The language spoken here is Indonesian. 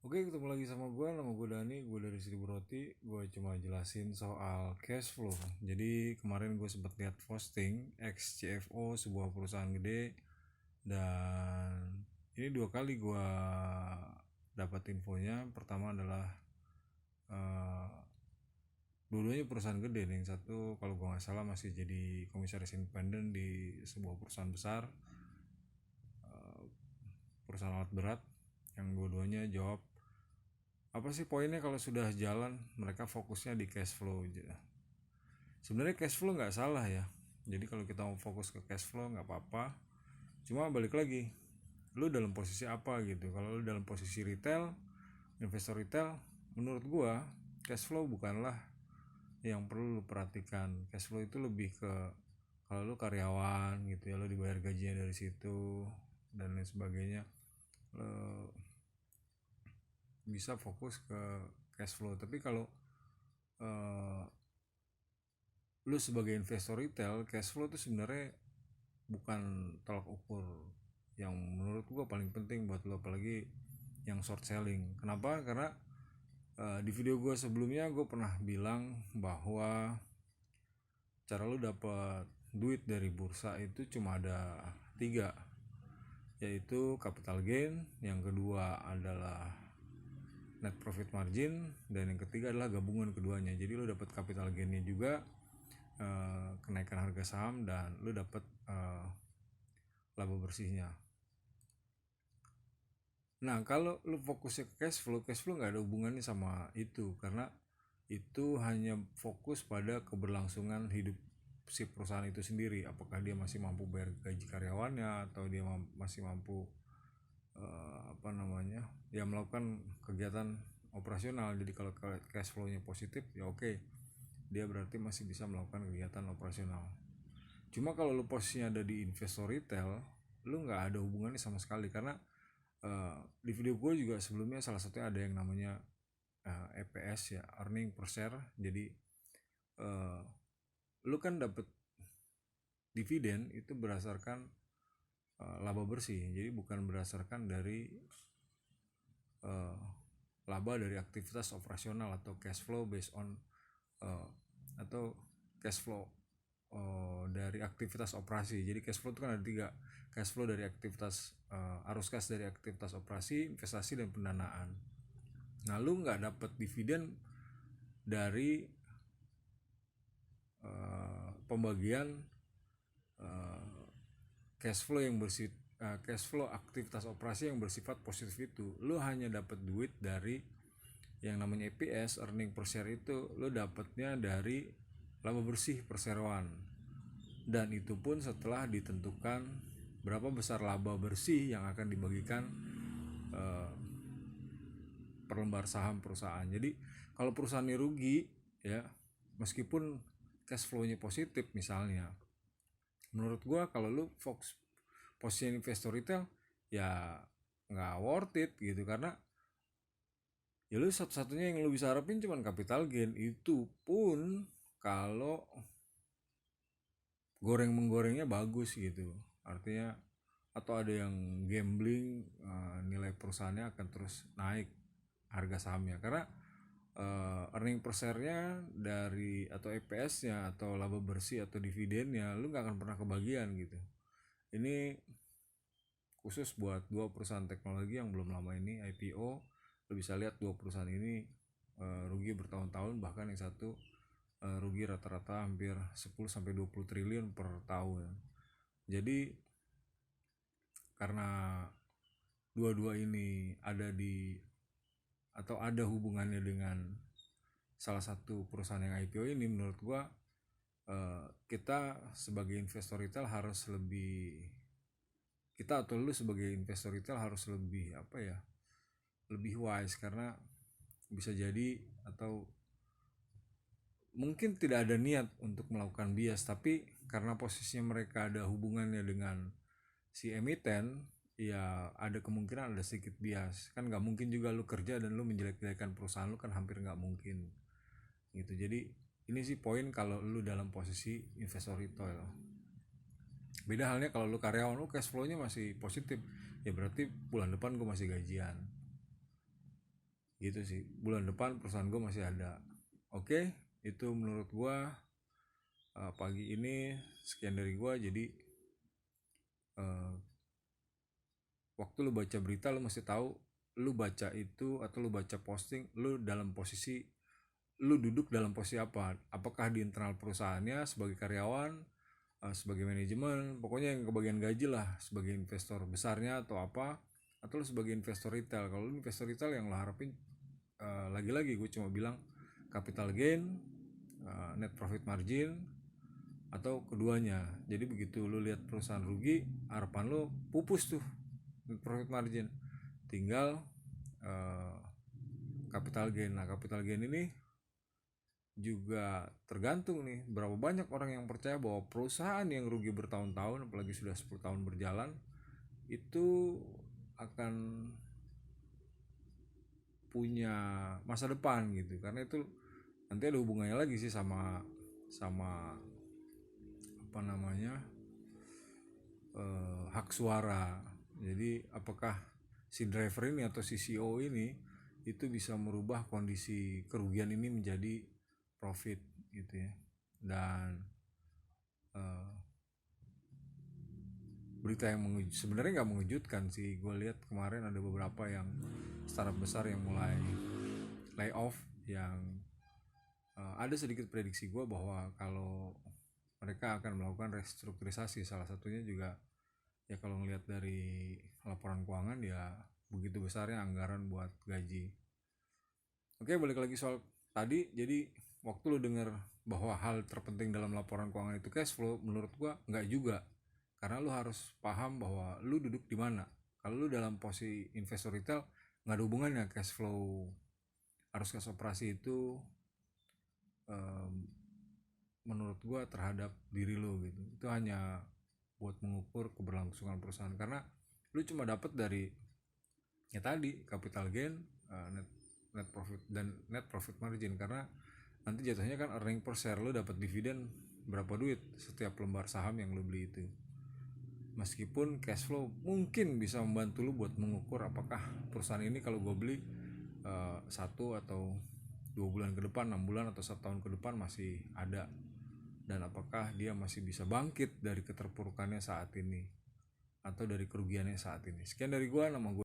Oke, ketemu lagi sama gue, nama gue Dani, gue dari Seribu Roti. Gue cuma jelasin soal cash flow. Jadi kemarin gue sempat lihat posting XCFO, sebuah perusahaan gede, dan ini dua kali gue dapat infonya. Pertama adalah uh, dua-duanya perusahaan gede nih. Yang satu kalau gue nggak salah masih jadi komisaris independen di sebuah perusahaan besar, perusahaan alat berat. Yang dua-duanya jawab apa sih poinnya kalau sudah jalan mereka fokusnya di cash flow aja. Sebenarnya cash flow nggak salah ya, jadi kalau kita mau fokus ke cash flow nggak apa-apa, cuma balik lagi lu dalam posisi apa gitu. Kalau lu dalam posisi retail, investor retail, menurut gua cash flow bukanlah yang perlu lu perhatikan. Cash flow itu lebih ke kalau lu karyawan gitu ya, lu dibayar gajinya dari situ dan lain sebagainya, lu bisa fokus ke cash flow. Tapi kalau uh, lu sebagai investor retail, cash flow itu sebenarnya bukan tolak ukur yang menurut gua paling penting buat lo, apalagi yang short selling. Kenapa? Karena di video gua sebelumnya gue pernah bilang bahwa cara lu dapat duit dari bursa itu cuma ada tiga, yaitu capital gain, yang kedua adalah net profit margin, dan yang ketiga adalah gabungan keduanya. Jadi lu dapat capital gainnya juga, kenaikan harga saham, dan lu dapat laba bersihnya. Nah kalau lu fokusnya ke cash flow nggak ada hubungannya sama itu, karena itu hanya fokus pada keberlangsungan hidup si perusahaan itu sendiri. Apakah dia masih mampu bayar gaji karyawannya, atau dia masih mampu ya melakukan kegiatan operasional. Jadi kalau cash flow-nya positif ya oke, dia berarti masih bisa melakukan kegiatan operasional. Cuma kalau lu posisinya ada di investor retail, lu nggak ada hubungannya sama sekali. Karena di video gue juga sebelumnya salah satunya ada yang namanya EPS ya, earning per share. Jadi uh, lu kan dapat dividen itu berdasarkan laba bersih, jadi bukan berdasarkan dari uh, laba dari aktivitas operasional atau cash flow based on uh, atau cash flow dari aktivitas operasi. Jadi cash flow itu kan ada tiga, cash flow dari aktivitas arus kas dari aktivitas operasi, investasi, dan pendanaan. Nah lu nggak dapat dividen dari pembagian cash flow yang cash flow aktivitas operasi yang bersifat positif itu. Lu hanya dapat duit dari yang namanya EPS, earning per share. Itu lu dapatnya dari laba bersih perseroan, dan itu pun setelah ditentukan berapa besar laba bersih yang akan dibagikan per lembar saham perusahaan. Jadi kalau perusahaannya rugi ya, meskipun cash flow-nya positif misalnya, menurut gua kalau lu fokus posisi investor retail ya nggak worth it gitu. Karena ya lu satu-satunya yang lu bisa harapin cuman capital gain, itu pun kalau goreng menggorengnya bagus gitu, artinya atau ada yang gambling nilai perusahaannya akan terus naik harga sahamnya. Karena earning per share-nya dari atau EPS-nya atau laba bersih atau dividennya lu nggak akan pernah kebagian gitu. Ini khusus buat dua perusahaan teknologi yang belum lama ini IPO. Lu bisa lihat dua perusahaan ini rugi bertahun-tahun, bahkan yang satu rugi rata-rata hampir 10-20 triliun per tahun. Jadi karena dua-dua ini ada di atau ada hubungannya dengan salah satu perusahaan yang IPO ini, menurut gua kita sebagai investor retail harus lebih, kita atau lu sebagai investor retail harus lebih lebih wise. Karena bisa jadi atau mungkin tidak ada niat untuk melakukan bias, tapi karena posisinya mereka ada hubungannya dengan si emiten, ya ada kemungkinan ada sedikit bias. Kan nggak mungkin juga lu kerja dan lu menjelek-jelekan perusahaan lu, kan hampir nggak mungkin gitu. Jadi ini sih poin kalau lu dalam posisi investor retail. Beda halnya kalau lu karyawan, lu cash flow-nya masih positif, ya berarti bulan depan gue masih gajian. gitu sih. Bulan depan perusahaan gue masih ada. Oke, itu menurut gue pagi ini sekian dari gue. Jadi waktu lu baca berita lu mesti tahu lu baca itu atau lu baca posting lu dalam posisi, lu duduk dalam posisi apa, apakah di internal perusahaannya sebagai karyawan, sebagai manajemen, pokoknya yang kebagian gaji lah, sebagai investor besarnya atau apa, atau lu sebagai investor retail. Kalau lu investor retail yang lo harapin lagi-lagi gue cuma bilang capital gain, net profit margin, atau keduanya. Jadi begitu lu lihat perusahaan rugi, harapan lu pupus tuh net profit margin, tinggal capital gain. Nah capital gain ini juga tergantung nih berapa banyak orang yang percaya bahwa perusahaan yang rugi bertahun-tahun, apalagi sudah 10 tahun berjalan, itu akan punya masa depan gitu. Karena itu nanti ada hubungannya lagi sih sama apa namanya, hak suara. Jadi apakah si driver ini atau si CEO ini itu bisa merubah kondisi kerugian ini menjadi profit gitu ya. Dan berita yang sebenarnya nggak mengejutkan sih. Gue lihat kemarin ada beberapa yang startup besar yang mulai layoff, yang ada sedikit prediksi gue bahwa kalau mereka akan melakukan restrukturisasi. Salah satunya juga ya kalau ngelihat dari laporan keuangan ya begitu besarnya anggaran buat gaji. Oke, balik lagi soal tadi. Jadi waktu lu dengar bahwa hal terpenting dalam laporan keuangan itu cash flow, menurut gua nggak juga. Karena lu harus paham bahwa lu duduk di mana. Kalau lu dalam posisi investor retail, nggak ada hubungannya cash flow, arus kas operasi itu menurut gua terhadap diri lu gitu. Itu hanya buat mengukur keberlangsungan perusahaan. Karena lu cuma dapat dari ya tadi capital gain, net profit dan net profit margin. Karena nanti jatuhnya kan earning per share, lu dapat dividen berapa duit setiap lembar saham yang lu beli itu. Meskipun cash flow mungkin bisa membantu lu buat mengukur apakah perusahaan ini kalau gue beli 1 atau 2 bulan ke depan, 6 bulan atau 1 tahun ke depan masih ada, dan apakah dia masih bisa bangkit dari keterpurukannya saat ini atau dari kerugiannya saat ini. Sekian dari gue, nama gue